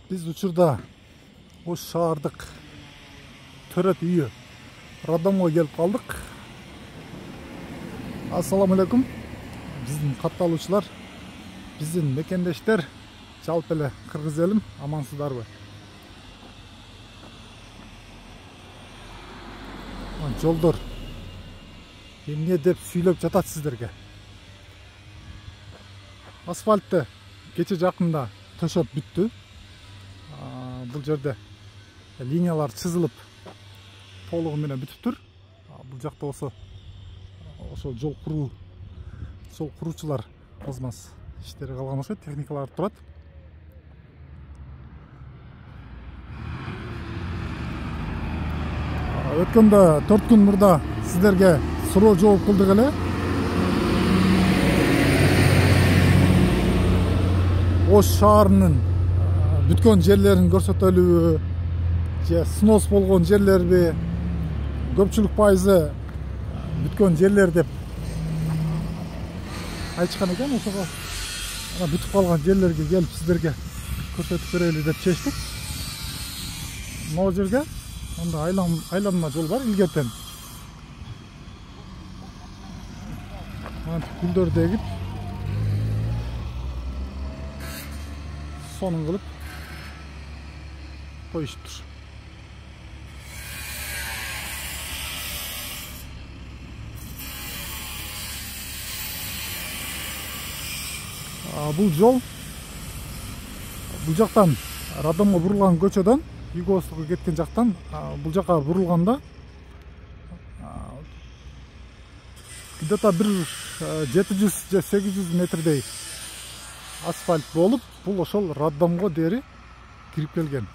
Biz учурда Ош шаардык төрөт үйү Роддомго келип калдык. Ассаламу алейкум. Биздин катталуучулар, биздин мекендештер, жалпы эле кыргыз элим, амансыздарбы? Жолдор эмне деп сүйлөп жатат сиздерге? Асфальтты кече жакында төшөп бүттү. Бул жерде линиялар чызылып толугу менен бүтүптүр. Бул жакта ошо жол куруучулар кызмас иштери калган окшойт, техникалар турат. Өткөндө 4 күн мурда сиздерге суроо жооп кылдык эле. Ош шаарынын бүткөн жерлерин көрсөтөлүбү, же снос болгон жерлерби, көпчүлүк пайызы бүткөн жерлер деп айтышкан экен. Ошого бүтүп калган жерлерге келип сиздерге көрсөтүп берели деп чечтик. Могу жерге анда айланма жол бар илгертен. Гүлдөр дегип, сонун кылып коюшуптур. Бул жол бул жактан Роддомго бурулган көчөдөн, Юго-Востокко кеткен жактан бул жака бурулганда где-то бир 700 же 800 метрдей асфальт болуп, бул ошол Роддомго дери кирип келген.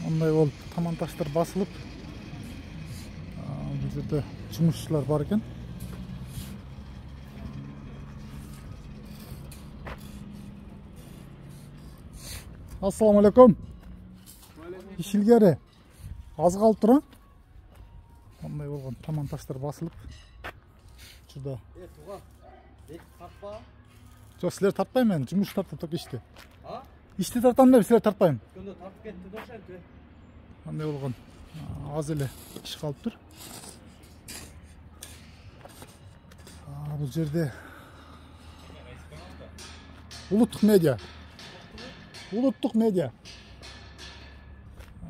Мындай болуп таман таштар басылып, бул жерде жумушчулар бар экен. Ассаламу алейкум. Иш илгери аз калып тура. Мындай болгон таман таштар басылып. Учурда. Тартпа. Жок, силер тартпайм мен, жумуш тартып ток ишти. Ишти тартам деп силер тартпайм. Көндө тартып кетти да ошентип. Мындай болгон аз эле иш калыптыр. Бул жерде Улуттук медиа.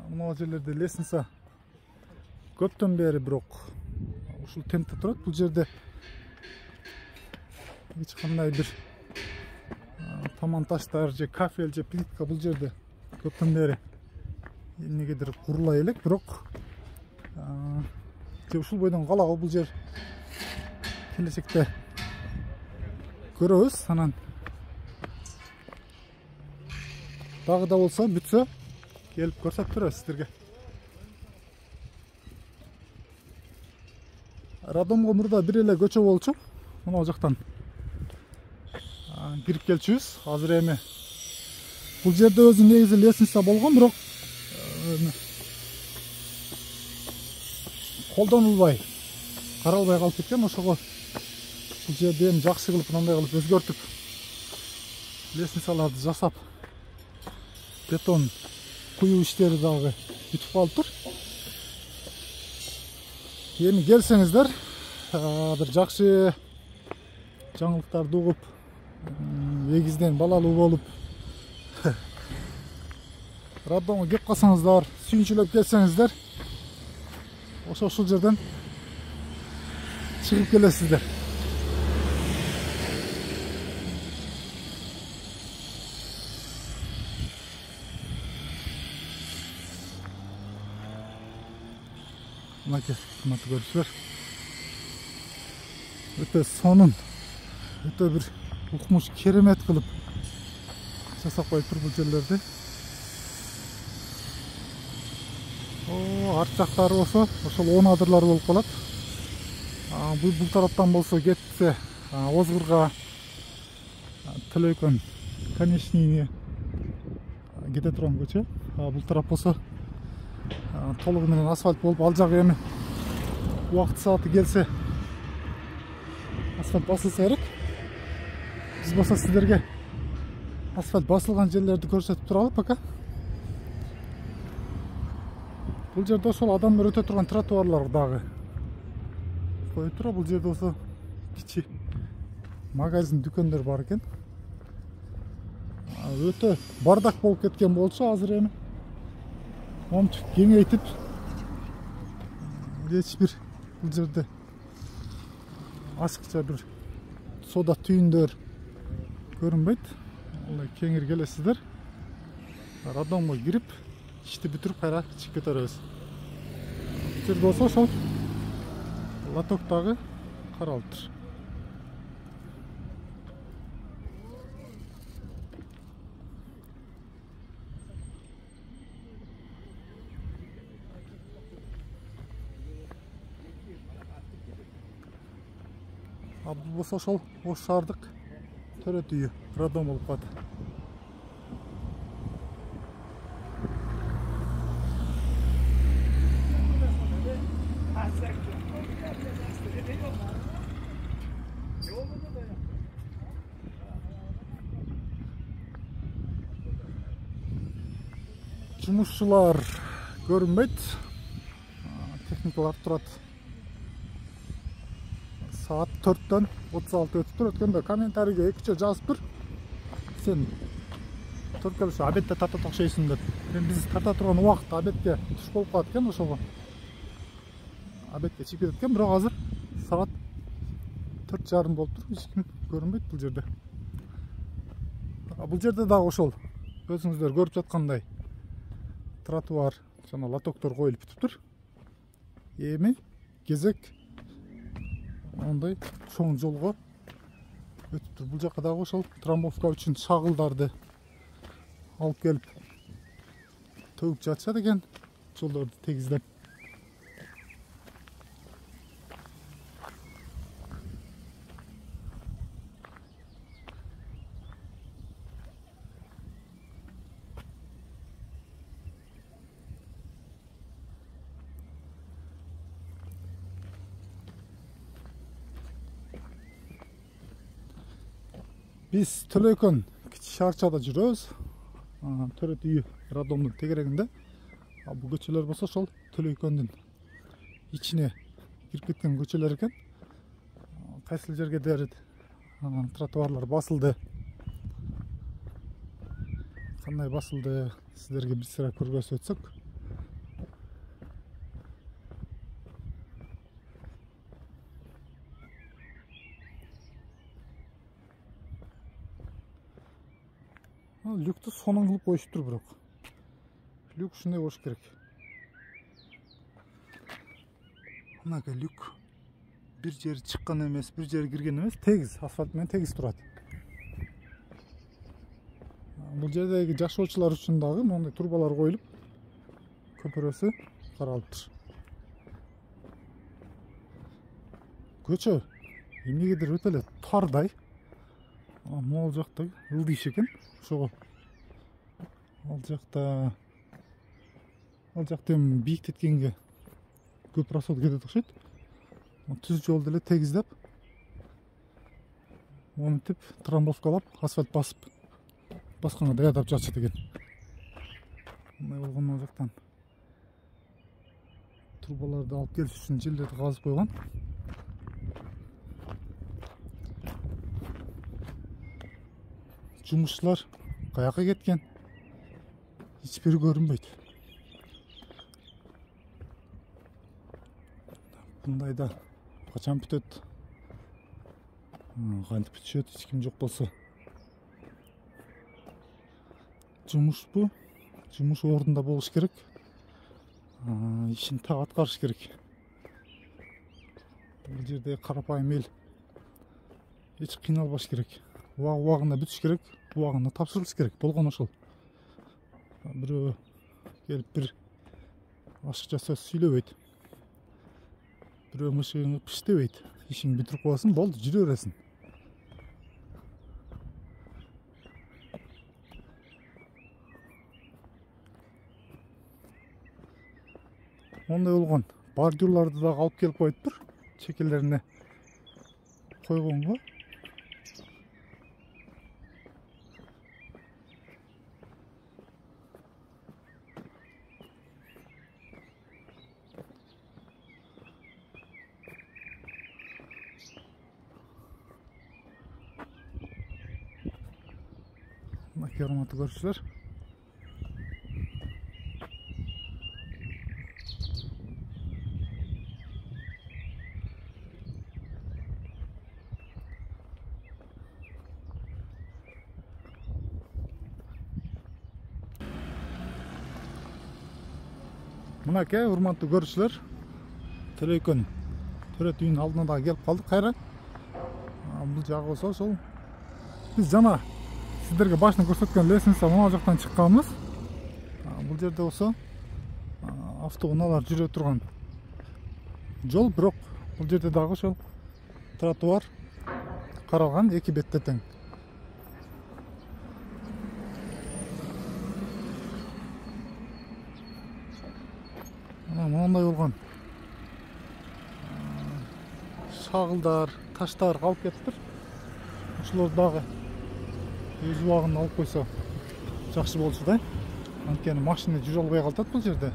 Мына жерлерде лестница көптөн бери бирок ушул темпте турат. Бул жерде эч кандай бир таман таштар же кафель же плитка бул жерде көптөн бери эмнегедир курулай элек, бирок же ушул бойдон калабы бул жер келечекте көрөбүз. Анан дагы да болсо бүтсө келип көрсөтүп беребиз сиздерге. Роддомго мурда бир эле көчө болчу. Мына жактан кирип келчүбүз. Азыр эми бул жерде өзү негизи лестница болгон, бирок колдонулбай, каралбай калып кеткен. Ошого бул жерде эми жакшы кылып мындай кылып өзгөртүп лестницаларды жасап, бетон куюу иштери дагы бүтүп калыптыр. Эми келсеңиздер, бир жакшы жаңылыктарды угуп, эгизден балалуу болуп Роддомго кеп калсаңыздар, сүйүнчүлөп келсеңиздер, ошол жерден чыгып келесиздер. Мынакей, кымбаттуу көрүүчүлөр, өтө сонун, өтө бир укмуш керемет кылып жасап коюптур бул жерлерди. Арт жактары болсо ошол 10 адырлар болуп калат. Бул тараптан болсо кетсе Озгурга, Төлөйкөн, Конечныйне кете турган көчө. Бул тарап болсо толугу менен асфальт болуп, ал жагы эми убакыт сааты келсе асфальт басылса керек. Биз болсо сиздерге асфальт басылган жерлерди көрсөтүп туралы пока. Бул жерде ошол адамдар өтө турган тротуарлар дагы кое тура. Бул жерде болсо кичи магазин, дүкөндөр бар экен. Өтө бардак болуп кеткен болчу. Азыр эми монтип кеңейтип, эч бир бул жерде ашыкча бир сода түйүндөр көрүнбөйт. Кеңир келесиздер. Роддомго кирип, ишти бүтүрүп кайра чыгып кетербиз. Бул жерде болсо ошол лотоктагы каралып тур. Бул болсо ошол Ош шаардык төрөт үйү, роддом болуп калат. Жумушчулар көрүнбөйт. Техникалар турат. Saat 4'ten 36 ötüp tur. Ötkende kommentariga ekçe жазып тур. Sen Түркөлүш абетте тарта токшойсуң деп. Биз тарта турган убакытта абетке туш болуп калат экен, ошого абетке чыгып кетет экен. Бирок азыр саат 4:30 болуп тур. Эч ким көрүнбөйт бул жерде. Бул жерде дагы ошол өзүңүздөр көрүп жаткандай тротуар жана лотоктор коюлуп бүтүп тур. Эми кезек ондай чоң жолго өтүп тур. Бул жака дагы ошол трамбовка үчүн шагылдарды алып келип төгүп жатышат экен, жолдорду тегиздеп. Биз Төлөйкөн кичи шаарчада жүрөбүз. Төрөт үйү роддомдун тегерегинде. Бул көчөлөр болсо ошол Төлөйкөндүн ичине кирип кеткен көчөлөр экен. Кайсыл жерге дерет тротуарлар басылды. Кандай басылды, сиздерге бир сыра көрсөтсөк. Люкту сонун кылып коюшуптур, бирок люк ушундай болуш керек. Мынакей люк бир жери чыккан эмес, бир жери кирген эмес, тегиз асфальт менен тегиз турат. Бул жердеги жашоочулар үчүн дагы моундай турбалар коюлуп, көпүрөсү каралып тур. Көчө эмнегедир өтө эле тардай. Могул жакта ылдыйш экен. Ошого ал жакта бийиктеткенге көп расход кетет окшойт. Түз жолду эле тегиздеп, монтип, трамбовкалап, асфальт басканга даярдап жатышат экен. Мындай болгондон жактан турбаларды алып келиш үчүн жерлерди казып койгон. Жумушчулар каяка кеткен? Эч бири көрүнбөйт. Мындайда качан бүтөт? Кантип бүтүшөт, эч ким жок болсо. Жумушпу? Жумуш ордунда болуш керек. Ишин так аткарыш керек. Бул жерде карапайым эл эч кыйналбаш керек. Убагында бүтүш керек, убагында тапшырылыш керек. Болгон ошол. Бирөө келип бир ашыкча сөз сүйлөбөйт. бирөө мышыгыңды пиштебейт. Ишиңди бүтүрүп коесуң, болду, жүрө бересиң. Ондай болгон бордюрларды да алып келип коюптур. Чекелерине койгонго. Мынакей урматтуу көрүүчүлөр. Мынакей урматтуу көрүүчүлөр. Төлөйкөн төрөт үйүнүн алдына да келип калдык кайра. Бул жагы болсо ошол биз жана сиздерге башынан көрсөткөн лестница мына жактан чыкканбыз. Бул жерде болсо автоунаалар жүрө турган жол, бирок бул жерде дагы ошол тротуар каралган, эки бетте тең. Мындай болгон шагылдар, таштар калып кетиптир. Ошолор дагы өз убагында алып койсо жакшы болчу да. Анткени машина жүрө албай калтат бул жерде.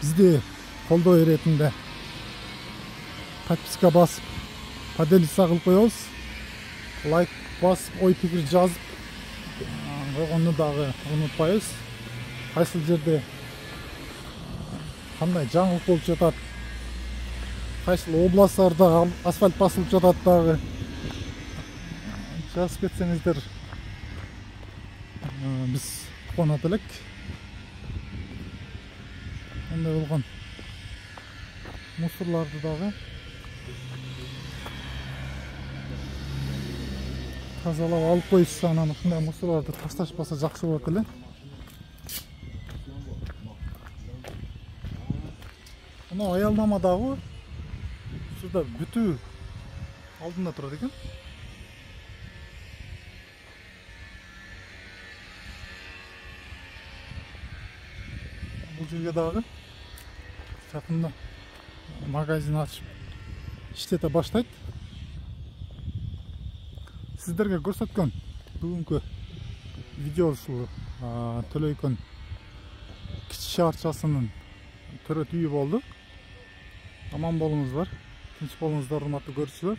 Бизди колдоо иретинде подписка басып, поделиться кылып коебуз. Лайк басып, ой пикир жазып койгонду дагы унутпайбыз. Кайсыл жерде кандай жаңылык болуп жатат, кайсыл областтарда асфальт басылып жатат дагы жазып кетсеңиздер биз кубанат элек. Ондай болгон мусорларды дагы тазалап алып коюшса, анан ушундай мусорларды ташташпаса жакшы болот эле. Мына аялдама дагы ушурда бүтүү алдында турат экен. Бул жерге дагы жакында магазин ачып иштете баштайт. Сиздерге көрсөткөн бүгүнкү видео ушул Төлөйкөн кичи шаарчасынын төрөт үйү болду. Аман болуңуздар, тынч болуңуздар, урматтуу көрүүчүлөр.